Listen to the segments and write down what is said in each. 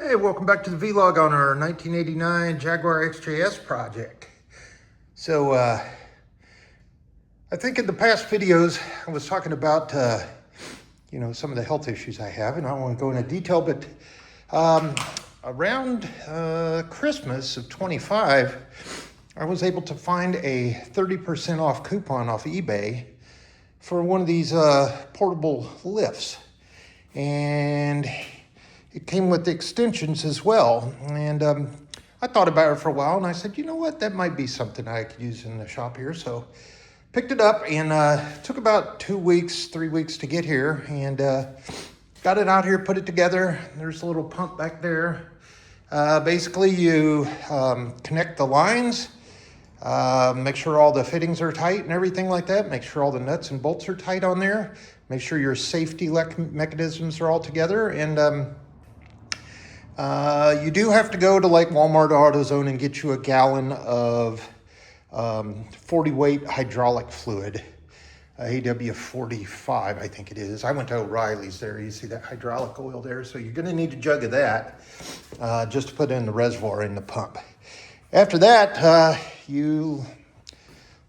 Hey, welcome back to the vlog on our 1989 Jaguar XJS project. So, I think in the past videos, I was talking about, some of the health issues I have, and I don't want to go into detail, but around Christmas of 25, I was able to find a 30% off coupon off eBay for one of these portable lifts. And it came with extensions as well. And I thought about it for a while, and I said, you know what, that might be something I could use in the shop here. So picked it up, and took about 2 weeks, 3 weeks to get here, and got it out here, put it together. There's a little pump back there. Basically, you connect the lines, make sure all the fittings are tight and everything like that. Make sure all the nuts and bolts are tight on there. Make sure your safety mechanisms are all together. And you do have to go to like Walmart or AutoZone and get you a gallon of 40 weight hydraulic fluid, AW45, I think it is. I went to O'Reilly's there. You see that hydraulic oil there. So you're going to need a jug of that just to put in the reservoir in the pump. After that, you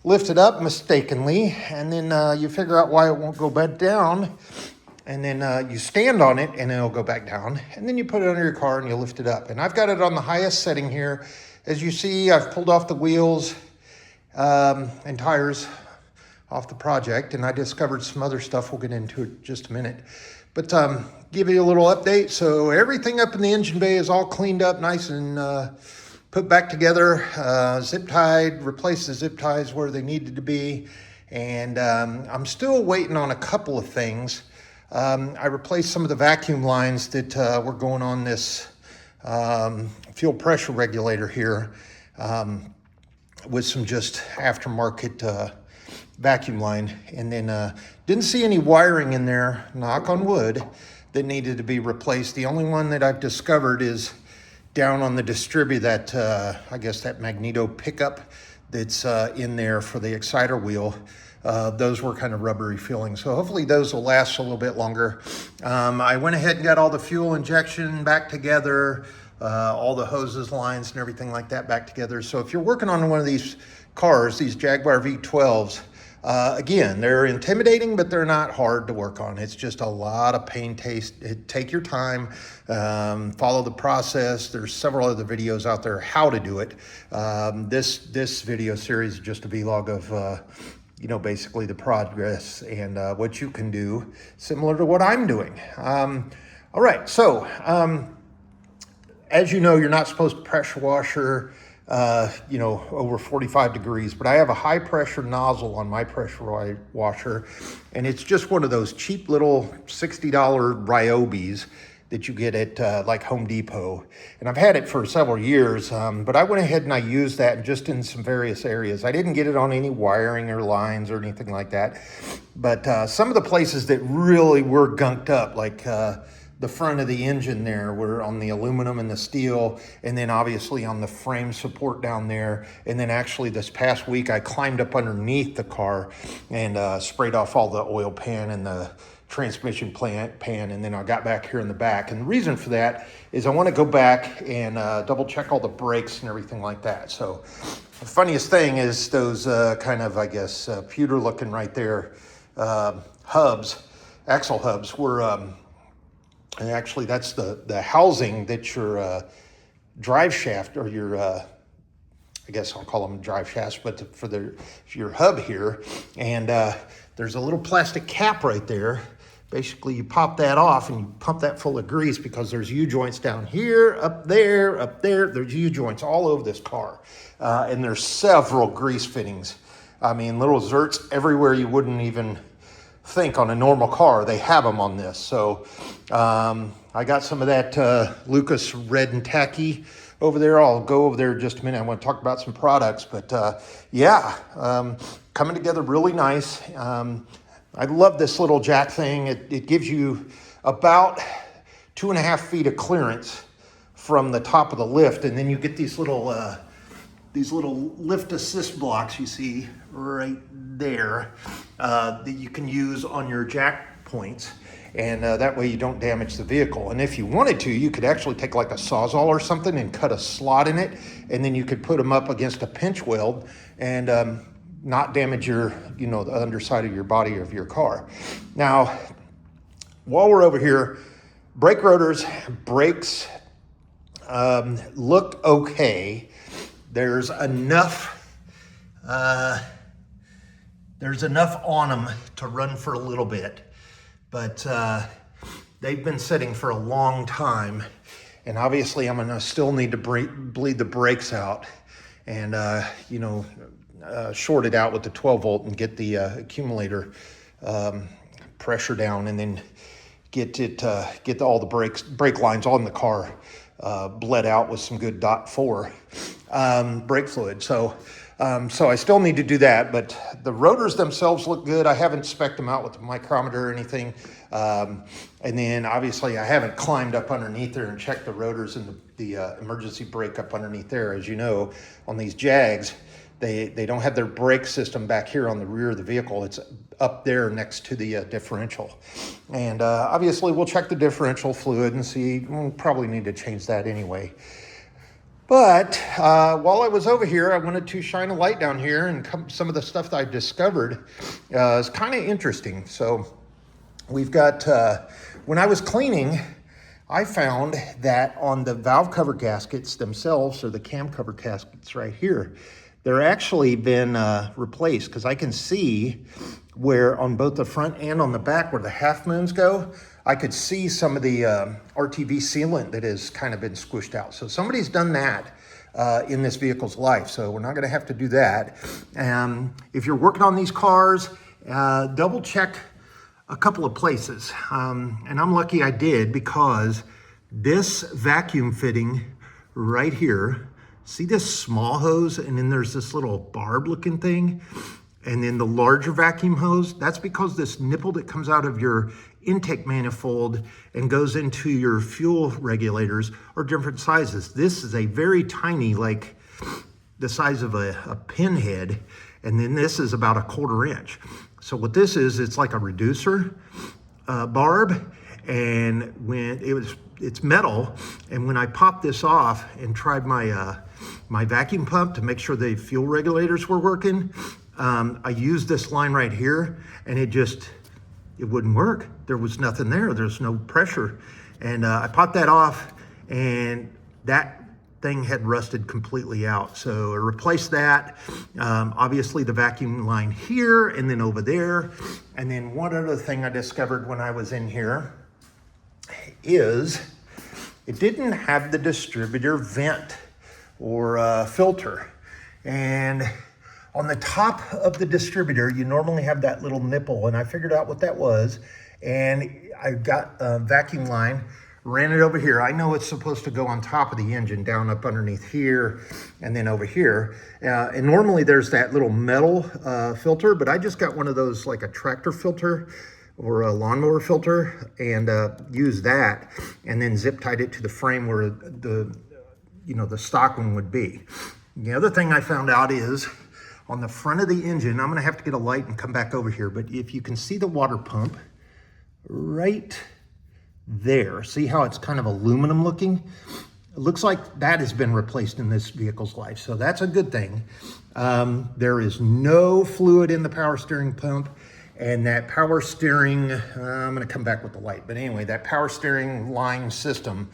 lift it up mistakenly, and then you figure out why it won't go back down. And then you stand on it, and it'll go back down. And then you put it under your car, and you lift it up. And I've got it on the highest setting here. As you see, I've pulled off the wheels and tires off the project. And I discovered some other stuff. We'll get into it in just a minute. But give you a little update. So everything up in the engine bay is all cleaned up, nice and put back together. Zip tied, replaced the zip ties where they needed to be. And I'm still waiting on a couple of things. I replaced some of the vacuum lines that were going on this fuel pressure regulator here with some just aftermarket vacuum line. And then didn't see any wiring in there, knock on wood, that needed to be replaced. The only one that I've discovered is down on the distributor, that I guess that magneto pickup that's in there for the exciter wheel. Those were kind of rubbery feeling. So hopefully those will last a little bit longer. I went ahead and got all the fuel injection back together, all the hoses, lines, and everything like that back together. So if you're working on one of these cars, these Jaguar V12s, again, they're intimidating, but they're not hard to work on. It's just a lot of take your time, follow the process. There's several other videos out there how to do it. This video series is just a vlog of basically the progress and what you can do, similar to what I'm doing. All right, so as you know, you're not supposed to pressure washer, over 45 degrees, but I have a high pressure nozzle on my pressure washer, and it's just one of those cheap little $60 Ryobis that you get at like Home Depot. And I've had it for several years, but I went ahead and I used that just in some various areas. I didn't get it on any wiring or lines or anything like that. But some of the places that really were gunked up, like the front of the engine there, were on the aluminum and the steel, and then obviously on the frame support down there. And then actually this past week, I climbed up underneath the car and sprayed off all the oil pan and the transmission pan, and then I got back here in the back. And the reason for that is I want to go back and double check all the brakes and everything like that. So the funniest thing is those kind of, I guess, pewter looking right there hubs, axle hubs, were and actually that's the housing that your drive shaft, or your I guess I'll call them drive shafts, but for your hub here. And there's a little plastic cap right there. Basically, you pop that off and you pump that full of grease, because there's U-joints down here, up there, up there. There's U-joints all over this car. And there's several grease fittings. I mean, little zerts everywhere you wouldn't even think on a normal car. They have them on this. So I got some of that Lucas Red and Tacky over there. I'll go over there in just a minute. I want to talk about some products. But coming together really nice. I love this little jack thing. It gives you about 2.5 feet of clearance from the top of the lift, and then you get these little lift assist blocks you see right there that you can use on your jack points. And that way you don't damage the vehicle. And if you wanted to, you could actually take like a Sawzall or something and cut a slot in it, and then you could put them up against a pinch weld and not damage your, the underside of your body of your car. Now, while we're over here, brake rotors, brakes look okay. There's enough on them to run for a little bit, but they've been sitting for a long time, and obviously I'm gonna still need to bleed the brakes out and short it out with the 12 volt and get the accumulator pressure down, and then get all the brake lines on the car bled out with some good .4 brake fluid. So I still need to do that, but the rotors themselves look good. I haven't spec'd them out with the micrometer or anything. And then obviously I haven't climbed up underneath there and checked the rotors and the emergency brake up underneath there. As you know, on these Jags, they don't have their brake system back here on the rear of the vehicle. It's up there next to the differential. And obviously we'll check the differential fluid and see. We'll probably need to change that anyway. But while I was over here, I wanted to shine a light down here, and some of the stuff that I discovered is kind of interesting. So we've got, when I was cleaning, I found that on the valve cover gaskets themselves, or the cam cover gaskets right here, they're actually been replaced, because I can see where on both the front and on the back where the half moons go, I could see some of the RTV sealant that has kind of been squished out. So somebody's done that in this vehicle's life. So we're not gonna have to do that. If you're working on these cars, double check a couple of places. And I'm lucky I did, because this vacuum fitting right here, see this small hose, and then there's this little barb looking thing, and then the larger vacuum hose, that's because this nipple that comes out of your intake manifold and goes into your fuel regulators are different sizes. This is a very tiny, like the size of a pinhead, and then this is about 1/4 inch. So what this is, it's like a reducer barb, and when it's metal, and when I popped this off and tried my my vacuum pump to make sure the fuel regulators were working, I used this line right here, and it wouldn't work. There was nothing there. There's no pressure. And I popped that off, and that thing had rusted completely out. So I replaced that. Obviously the vacuum line here, and then over there. And then one other thing I discovered when I was in here is it didn't have the distributor vent or filter. And on the top of the distributor, you normally have that little nipple, and I figured out what that was. And I got a vacuum line, ran it over here. I know it's supposed to go on top of the engine, down up underneath here, and then over here. And normally there's that little metal filter, but I just got one of those, like a tractor filter or a lawnmower filter, and used that, and then zip tied it to the frame where the stock one would be. The other thing I found out is, on the front of the engine, I'm gonna have to get a light and come back over here, but if you can see the water pump right there, see how it's kind of aluminum looking? It looks like that has been replaced in this vehicle's life, so that's a good thing. There is no fluid in the power steering pump, and that power steering, I'm gonna come back with the light, but anyway, that power steering line system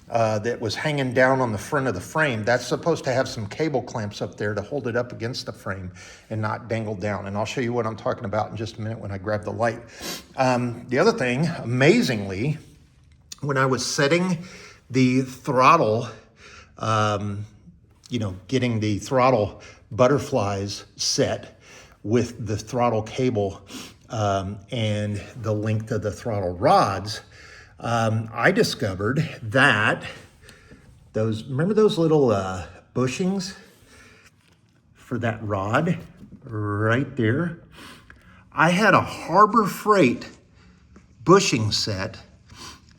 that was hanging down on the front of the frame, that's supposed to have some cable clamps up there to hold it up against the frame and not dangle down. And I'll show you what I'm talking about in just a minute when I grab the light. The other thing, amazingly, when I was setting the throttle, getting the throttle butterflies set with the throttle cable and the length of the throttle rods, I discovered that remember those little bushings for that rod right there? I had a Harbor Freight bushing set,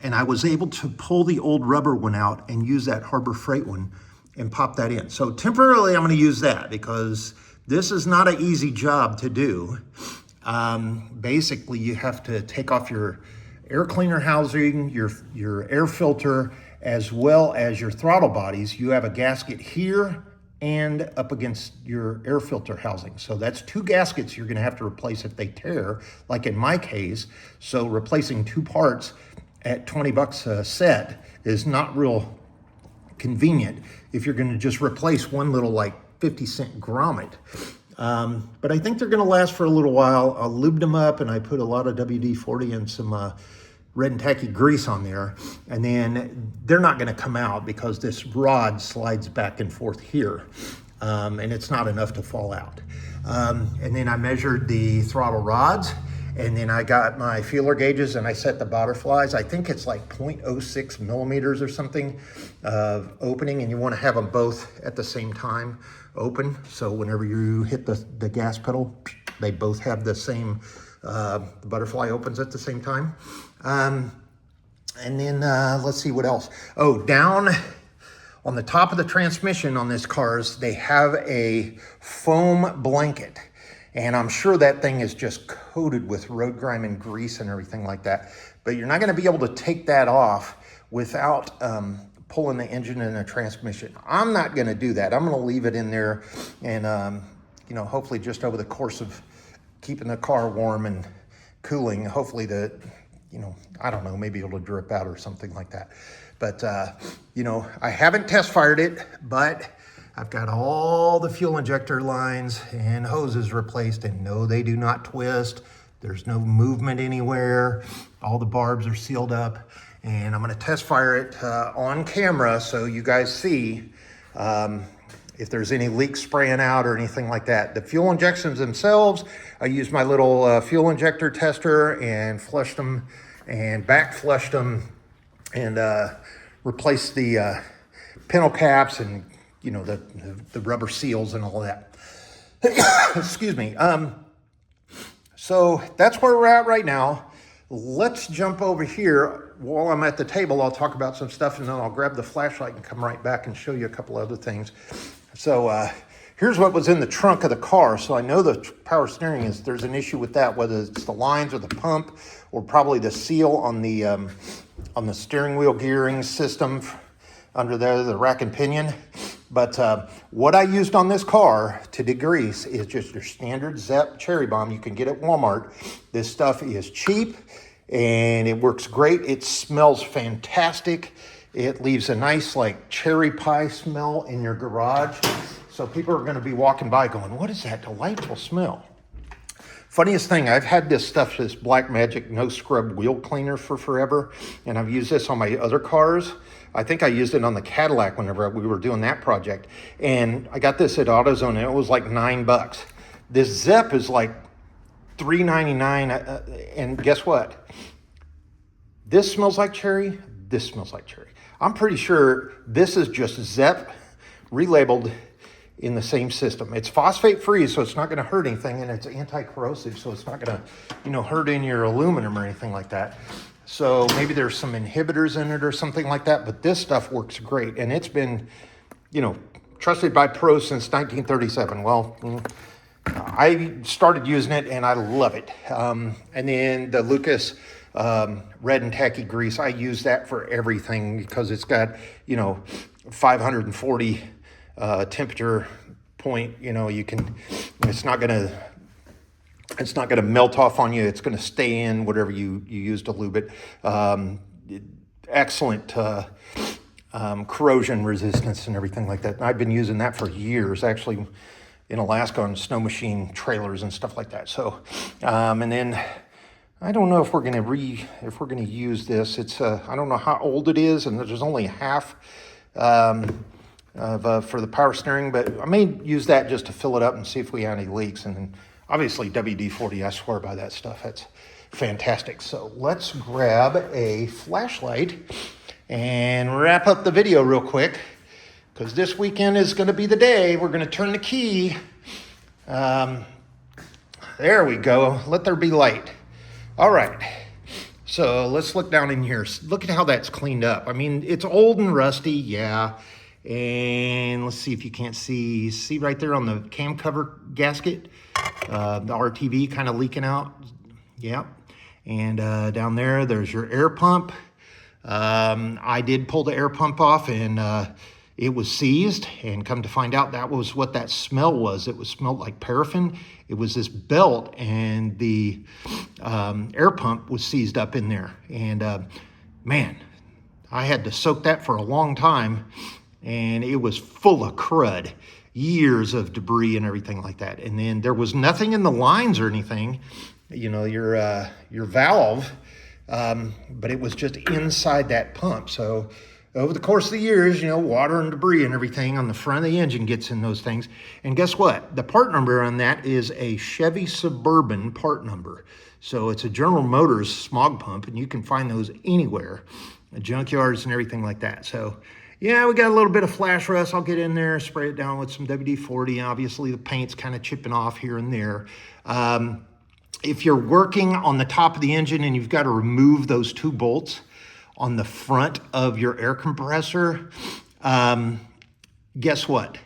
and I was able to pull the old rubber one out and use that Harbor Freight one and pop that in. So temporarily I'm gonna use that, because this is not an easy job to do. Basically you have to take off your air cleaner housing, your air filter, as well as your throttle bodies, you have a gasket here and up against your air filter housing. So that's 2 gaskets you're gonna have to replace if they tear, like in my case. So replacing 2 parts at 20 bucks a set is not real convenient if you're gonna just replace one little like 50-cent grommet. But I think they're gonna last for a little while. I lubed them up and I put a lot of WD-40 and some red and tacky grease on there. And then they're not gonna come out because this rod slides back and forth here. And it's not enough to fall out. And then I measured the throttle rods, and then I got my feeler gauges and I set the butterflies. I think it's like 0.06 millimeters or something of opening, and you wanna have them both at the same time open. So whenever you hit the gas pedal, they both have the same, the butterfly opens at the same time. And then let's see what else. Oh, down on the top of the transmission on this cars, they have a foam blanket. And I'm sure that thing is just coated with road grime and grease and everything like that. But you're not gonna be able to take that off without pulling the engine and the transmission. I'm not gonna do that. I'm gonna leave it in there and you know, hopefully just over the course of keeping the car warm and cooling, hopefully you know, I don't know, maybe it'll drip out or something like that. But you know, I haven't test fired it, but I've got all the fuel injector lines and hoses replaced, and no, they do not twist. There's no movement anywhere. All the barbs are sealed up, and I'm gonna test fire it on camera so you guys see if there's any leaks spraying out or anything like that. The fuel injections themselves, I used my little fuel injector tester and flushed them and back flushed them and replaced the pintle caps and, you know, the rubber seals and all that. Excuse me. So that's where we're at right now. Let's jump over here. While I'm at the table, I'll talk about some stuff, and then I'll grab the flashlight and come right back and show you a couple other things. So here's what was in the trunk of the car. So I know the power steering there's an issue with that, whether it's the lines or the pump, or probably the seal on the steering wheel gearing system under there, the rack and pinion. But what I used on this car to degrease is just your standard Zepp Cherry Bomb you can get at Walmart. This stuff is cheap and it works great. It smells fantastic. It leaves a nice like cherry pie smell in your garage. So people are gonna be walking by going, what is that delightful smell? Funniest thing, I've had this stuff, this Black Magic no scrub wheel cleaner for forever, and I've used this on my other cars. I think I used it on the Cadillac whenever we were doing that project. And I got this at AutoZone and it was like $9. This Zepp is like $3.99. And guess what? This smells like cherry. This smells like cherry. I'm pretty sure this is just Zepp relabeled in the same system. It's phosphate free, so it's not gonna hurt anything, and it's anti-corrosive, so it's not gonna, you know, hurt in your aluminum or anything like that. So maybe there's some inhibitors in it or something like that, but this stuff works great. And it's been, you know, trusted by pros since 1937. Well, I started using it and I love it. And then the Lucas red and tacky grease, I use that for everything because it's got, you know, 540 temperature point. You know, you can, it's not gonna melt off on you. It's gonna stay in whatever you use to lube it. Excellent corrosion resistance and everything like that. And I've been using that for years, actually in Alaska on snow machine trailers and stuff like that. So, and then I don't know if we're gonna use this. It's I don't know how old it is, and there's only half for the power steering, but I may use that just to fill it up and see if we have any leaks. And then obviously WD-40, I swear by that stuff. That's fantastic. So let's grab a flashlight and wrap up the video real quick, because this weekend is going to be the day we're going to turn the key. There we go. Let there be light. All right. So let's look down in here. Look at how that's cleaned up. I mean, it's old and rusty, yeah. And let's see if you can't see right there on the cam cover gasket, the RTV kind of leaking out. Yeah. And down there, there's your air pump. I did pull the air pump off, and it was seized, and come to find out that was what that smell was. It was smelled like paraffin. It was this belt, and the air pump was seized up in there. And man, I had to soak that for a long time, and it was full of crud, years of debris and everything like that. And then there was nothing in the lines or anything, you know, your valve, but it was just inside that pump. So over the course of the years, you know, water and debris and everything on the front of the engine gets in those things. And guess what? The part number on that is a Chevy Suburban part number. So it's a General Motors smog pump, and you can find those anywhere, junkyards and everything like that. So yeah, we got a little bit of flash rust. I'll get in there, spray it down with some WD-40. Obviously, the paint's kind of chipping off here and there. If you're working on the top of the engine and you've got to remove those 2 bolts on the front of your air compressor, guess what?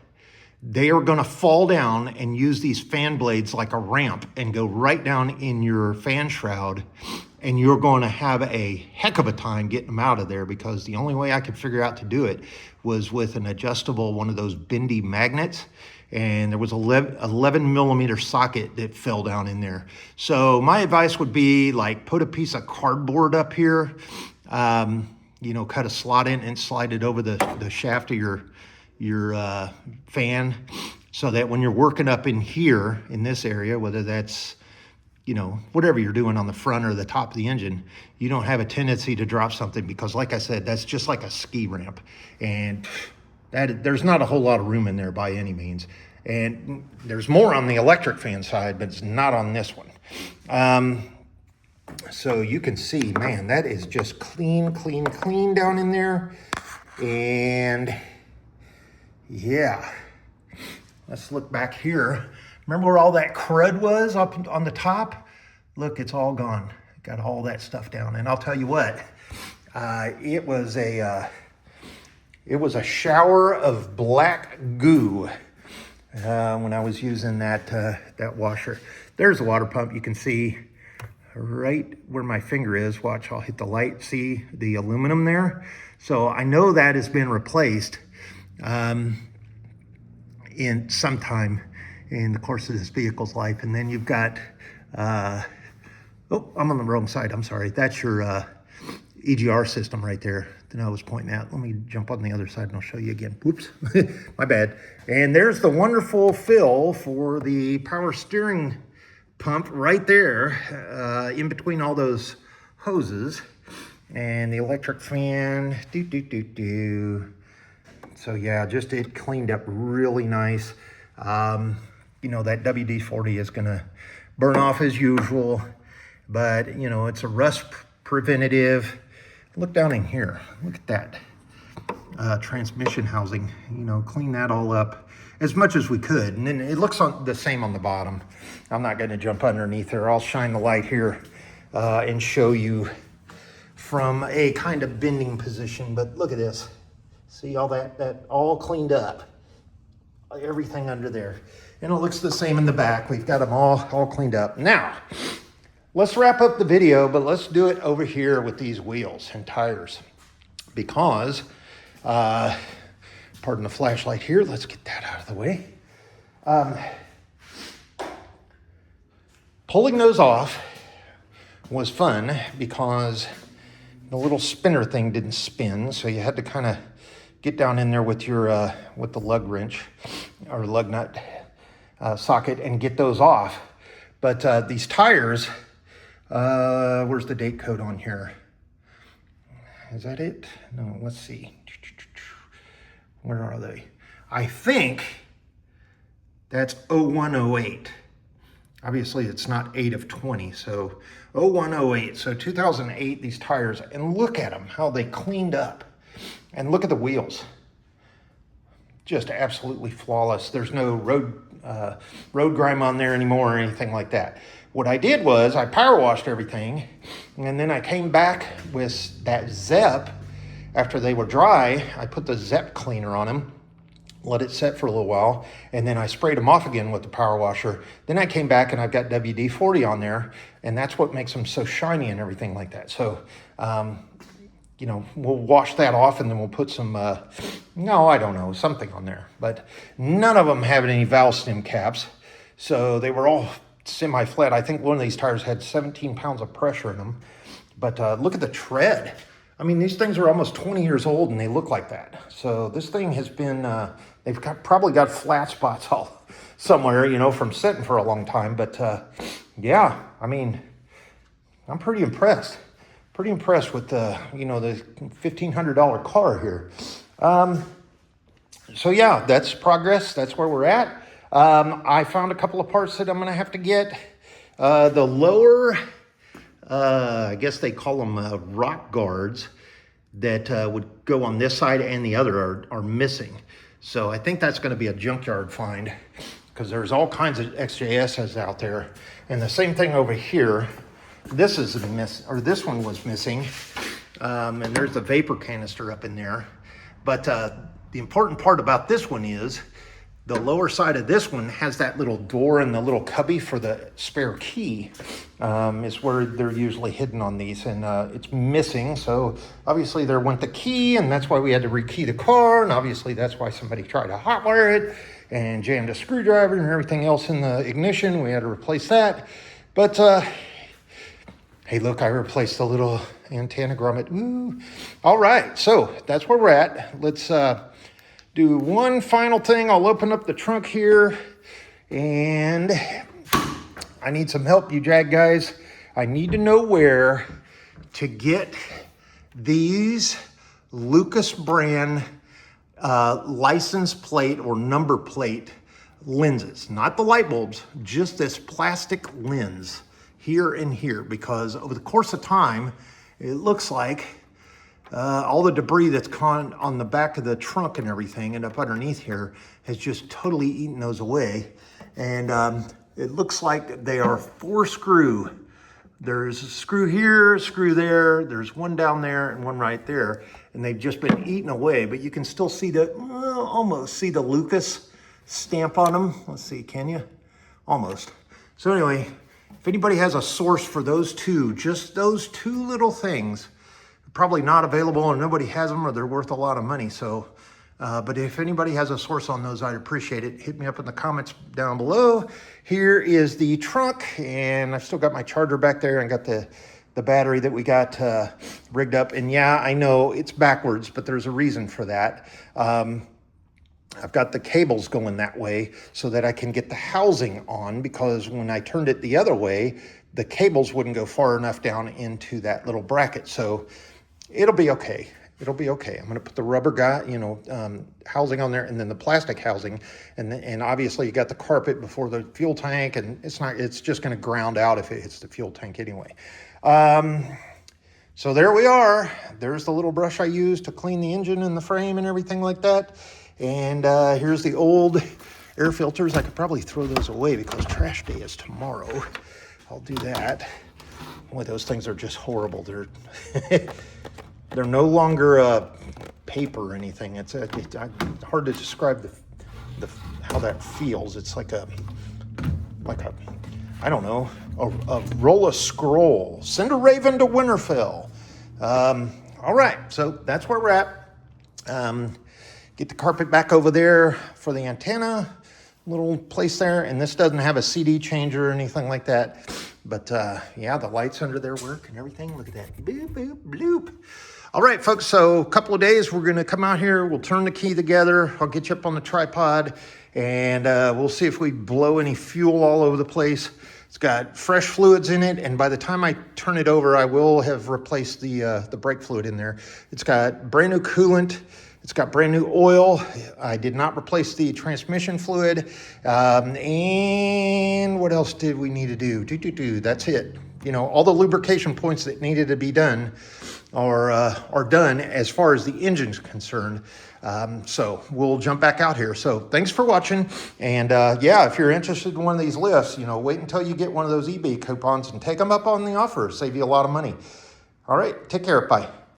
They are going to fall down and use these fan blades like a ramp and go right down in your fan shroud, and you're going to have a heck of a time getting them out of there, because the only way I could figure out to do it was with an adjustable, one of those bendy magnets, and there was a 11 millimeter socket that fell down in there. So my advice would be, like, put a piece of cardboard up here, you know, cut a slot in and slide it over the shaft of your fan, so that when you're working up in here in this area, whether that's, you know, whatever you're doing on the front or the top of the engine, you don't have a tendency to drop something, because like I said, that's just like a ski ramp, and there's not a whole lot of room in there by any means. And there's more on the electric fan side, but it's not on this one. So you can see, man, that is just clean down in there. And yeah, let's look back here. Remember where all that crud was up on the top? Look, it's all gone. Got all that stuff down. And I'll tell you what, it was a shower of black goo when I was using that washer. There's the water pump. You can see right where my finger is. Watch, I'll hit the light. See the aluminum there? So I know that has been replaced in some time in the course of this vehicle's life. And then you've got, oh, I'm on the wrong side. I'm sorry. That's your EGR system right there that I was pointing at. Let me jump on the other side and I'll show you again. Whoops, my bad. And there's the wonderful fill for the power steering pump right there, in between all those hoses, and the electric fan. So yeah, just it cleaned up really nice. You know, that WD-40 is gonna burn off as usual, but you know, it's a rust preventative. Look down in here, look at that transmission housing, you know, clean that all up as much as we could. And then it looks the same on the bottom. I'm not gonna jump underneath there. I'll shine the light here and show you from a kind of bending position, but look at this. See all that all cleaned up, everything under there. And it looks the same in the back. We've got them all cleaned up. Now, let's wrap up the video, but let's do it over here with these wheels and tires, because, pardon the flashlight here, let's get that out of the way. Pulling those off was fun because the little spinner thing didn't spin, so you had to kind of get down in there with your with the lug wrench or lug nut socket and get those off. But these tires, where's the date code on here? Is that it? No, let's see. Where are they? I think that's 0108. Obviously, it's not 8 of 20, so 0108. So 2008, these tires, and look at them, how they cleaned up. And look at the wheels. Just absolutely flawless. There's no road grime on there anymore or anything like that. What I did was I power washed everything, and then I came back with that Zep. After they were dry, I put the Zep cleaner on them, let it set for a little while, and then I sprayed them off again with the power washer. Then I came back and I've got WD-40 on there, and that's what makes them so shiny and everything like that. So, you know, we'll wash that off, and then we'll put some, no, I don't know, something on there. But none of them have any valve stem caps, so they were all semi-flat. I think one of these tires had 17 pounds of pressure in them. But look at the tread. I mean, these things are almost 20 years old, and they look like that. So this thing has been, they've probably got flat spots all somewhere, you know, from sitting for a long time. But yeah, I mean, I'm pretty impressed. Pretty impressed with the, you know, the $1,500 car here. So yeah, that's progress. That's where we're at. I found a couple of parts that I'm going to have to get. The lower, I guess they call them rock guards that would go on this side and the other are missing. So I think that's going to be a junkyard find, because there's all kinds of XJSs out there. And the same thing over here. This is this one was missing. And there's the vapor canister up in there. But the important part about this one is the lower side of this one has that little door and the little cubby for the spare key. Is where they're usually hidden on these, and it's missing. So obviously there went the key, and that's why we had to rekey the car, and obviously that's why somebody tried to hotwire it and jammed a screwdriver and everything else in the ignition. We had to replace that. But hey, look, I replaced the little antenna grommet. Ooh. All right, so that's where we're at. Let's do one final thing. I'll open up the trunk here, and I need some help, you Jag guys. I need to know where to get these Lucas brand license plate or number plate lenses. Not the light bulbs, just this plastic lens here and here, because over the course of time, it looks like all the debris that's on the back of the trunk and everything and up underneath here has just totally eaten those away. And it looks like they are 4 screw. There's a screw here, a screw there, there's one down there and one right there, and they've just been eaten away. But you can still see almost see the Lucas stamp on them. Let's see, can you? Almost. So anyway, if anybody has a source for those two, just those 2 little things, probably not available, or nobody has them, or they're worth a lot of money. So, but if anybody has a source on those, I'd appreciate it. Hit me up in the comments down below. Here is the trunk, and I've still got my charger back there, and got the battery that we got rigged up. And yeah, I know it's backwards, but there's a reason for that. I've got the cables going that way so that I can get the housing on, because when I turned it the other way, the cables wouldn't go far enough down into that little bracket. So it'll be okay. It'll be okay. I'm going to put the rubber housing on there, and then the plastic housing, and obviously you got the carpet before the fuel tank, and it's just going to ground out if it hits the fuel tank anyway. So there we are. There's the little brush I used to clean the engine and the frame and everything like that. And here's the old air filters. I could probably throw those away because trash day is tomorrow. I'll do that. Boy, those things are just horrible. They're they're no longer paper or anything. It's hard to describe how that feels. It's like a I don't know, a roll of scroll. Send a raven to Winterfell. All right, so that's where we're at. Get the carpet back over there for the antenna, little place there. And this doesn't have a CD changer or anything like that. But yeah, the lights under there work and everything. Look at that. Boop, boop, bloop. All right, folks, so a couple of days, we're going to come out here. We'll turn the key together. I'll get you up on the tripod, and we'll see if we blow any fuel all over the place. It's got fresh fluids in it, and by the time I turn it over, I will have replaced the brake fluid in there. It's got brand new coolant. It's got brand new oil. I did not replace the transmission fluid. And what else did we need to do? That's it. You know, all the lubrication points that needed to be done are done as far as the engine's concerned. So we'll jump back out here. So thanks for watching. And yeah, if you're interested in one of these lifts, you know, wait until you get one of those eBay coupons and take them up on the offer. Save you a lot of money. All right, take care. Bye.